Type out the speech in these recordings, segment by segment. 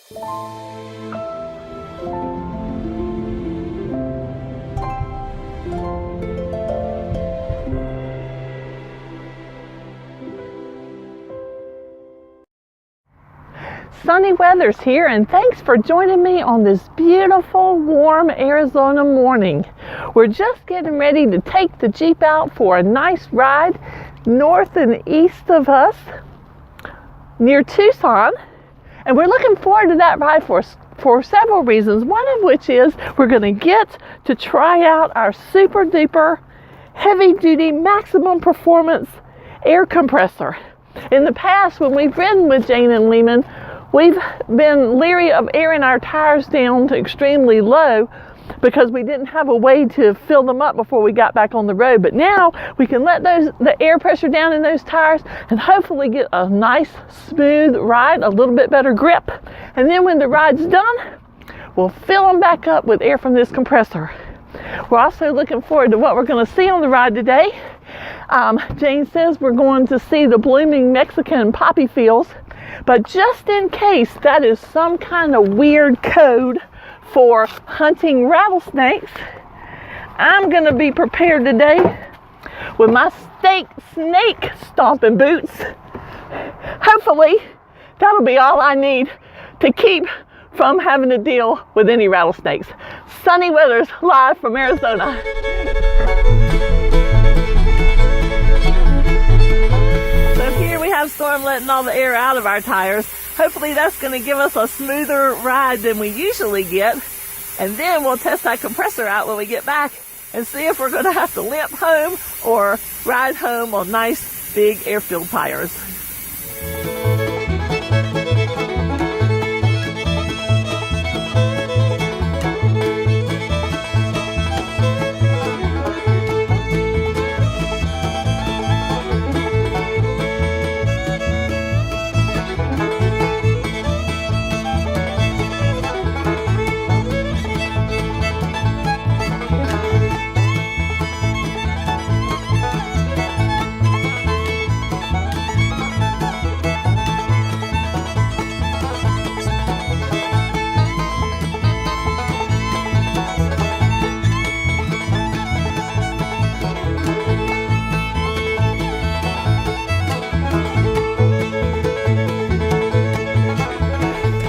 Sunny weather's here, and thanks for joining me on this beautiful, warm Arizona morning. We're just getting ready to take the Jeep out for a nice ride north and east of us near Tucson, and we're looking forward to that ride for several reasons, one of which is we're going to get to try out our super duper heavy duty maximum performance air compressor. In the past, when we've ridden with Jane and Lehman, we've been leery of airing our tires down to extremely low because we didn't have a way to fill them up before we got back on the road. But now we can let the air pressure down in those tires and hopefully get a nice smooth ride, a little bit better grip. And then when the ride's done, we'll fill them back up with air from this compressor. We're also looking forward to what we're going to see on the ride today. Jane says we're going to see the blooming Mexican poppy fields. But just in case that is some kind of weird code for hunting rattlesnakes, I'm going to be prepared today with my snake stomping boots. Hopefully, that'll be all I need to keep from having to deal with any rattlesnakes. Sunny weather's live from Arizona. Storm letting all the air out of our tires. Hopefully that's going to give us a smoother ride than we usually get, and then we'll test that compressor out when we get back and see if we're going to have to limp home or ride home on nice big air-filled tires.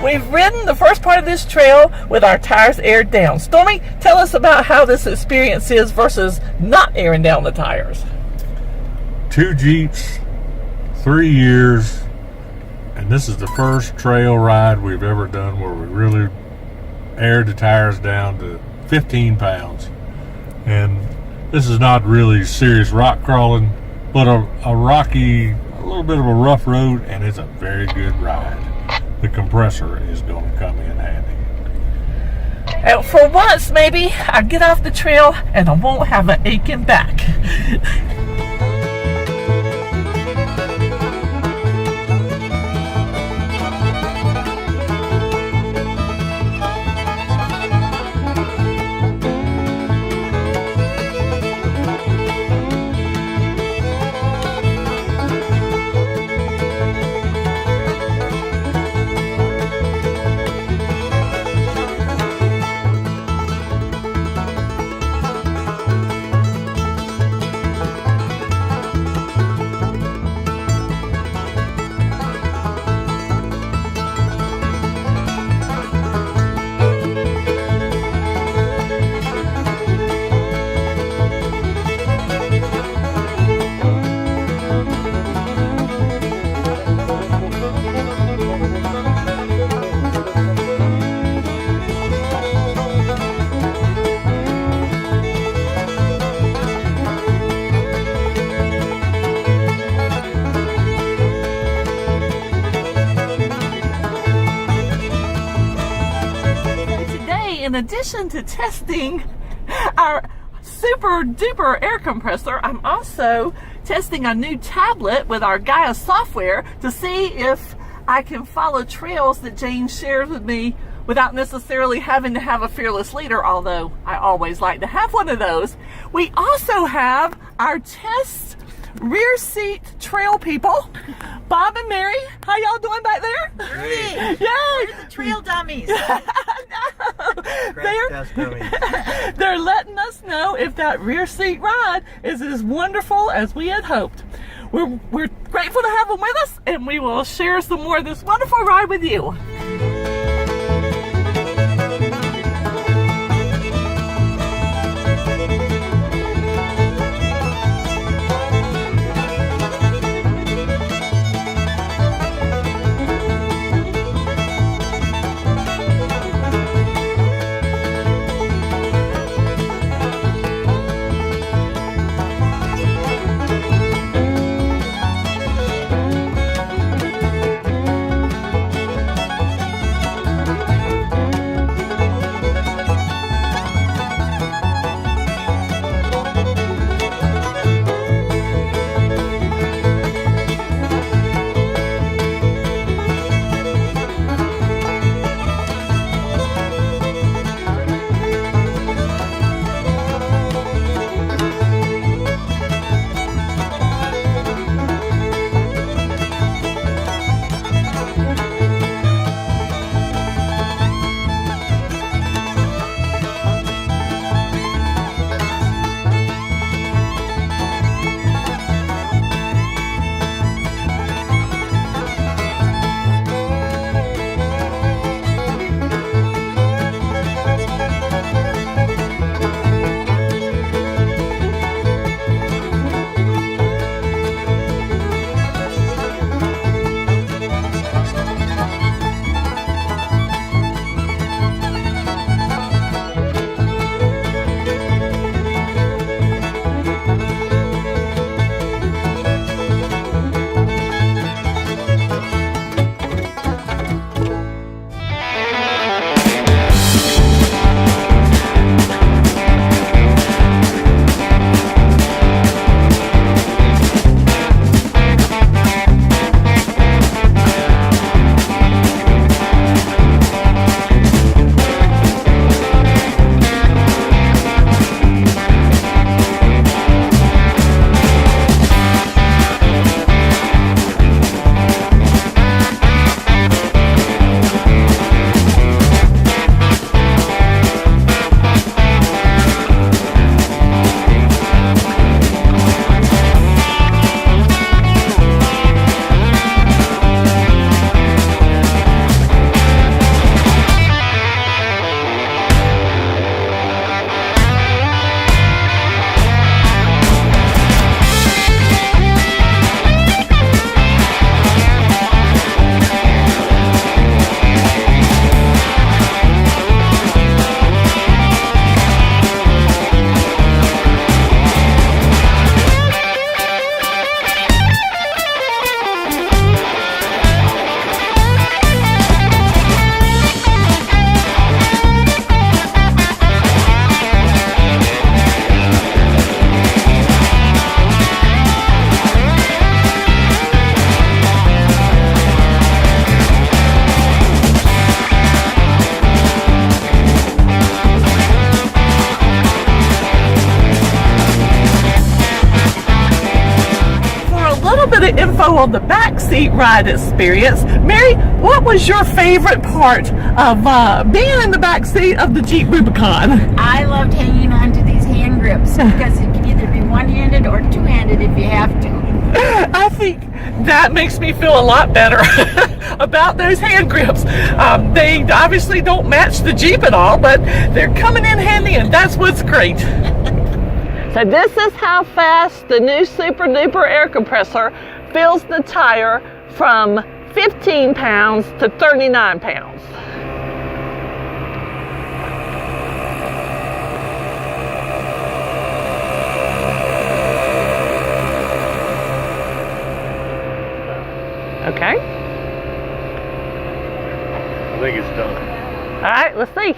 We've ridden the first part of this trail with our tires aired down. Stormy, tell us about how this experience is versus not airing down the tires. 2 Jeeps, 3 years, and this is the first trail ride we've ever done where we really aired the tires down to 15 pounds. And this is not really serious rock crawling, but a rocky, a little bit of a rough road, and it's a very good ride. The compressor is going to come in handy. And for once, maybe I'll get off the trail and I won't have an aching back. In addition to testing our super duper air compressor, I'm also testing a new tablet with our Gaia software to see if I can follow trails that Jane shares with me without necessarily having to have a fearless leader, although I always like to have one of those. We also have our test rear seat trail people, Bob and Mary. How y'all doing back there? Great. Yay! We're the trail dummies. They're letting us know if that rear seat ride is as wonderful as we had hoped. We're grateful to have them with us, and we will share some more of this wonderful ride with you. bit of info on the backseat ride experience. Mary, what was your favorite part of being in the backseat of the Jeep Rubicon? I loved hanging on to these hand grips because it can either be one-handed or two-handed if you have to. I think that makes me feel a lot better about those hand grips. They obviously don't match the Jeep at all, but they're coming in handy, and that's what's great. So this is how fast the new Super Duper air compressor fills the tire from 15 pounds to 39 pounds. Okay. I think it's done. All right, let's see.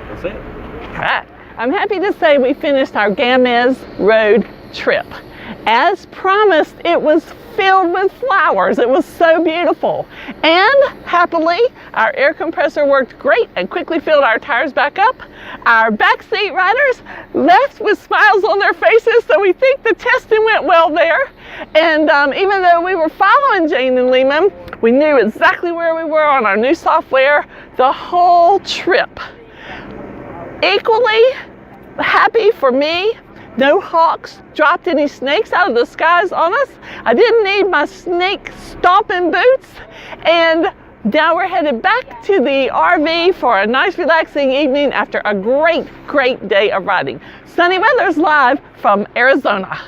That's it. All right. I'm happy to say we finished our Gamez road trip. As promised, it was filled with flowers. It was so beautiful. And happily, our air compressor worked great and quickly filled our tires back up. Our backseat riders left with smiles on their faces, so we think the testing went well there. And even though we were following Jane and Lehman, we knew exactly where we were on our new software the whole trip. Equally happy for me, no hawks dropped any snakes out of the skies on us. I didn't need my snake stomping boots. And now we're headed back to the RV for a nice relaxing evening after a great day of riding. Sunny Weathers live from Arizona.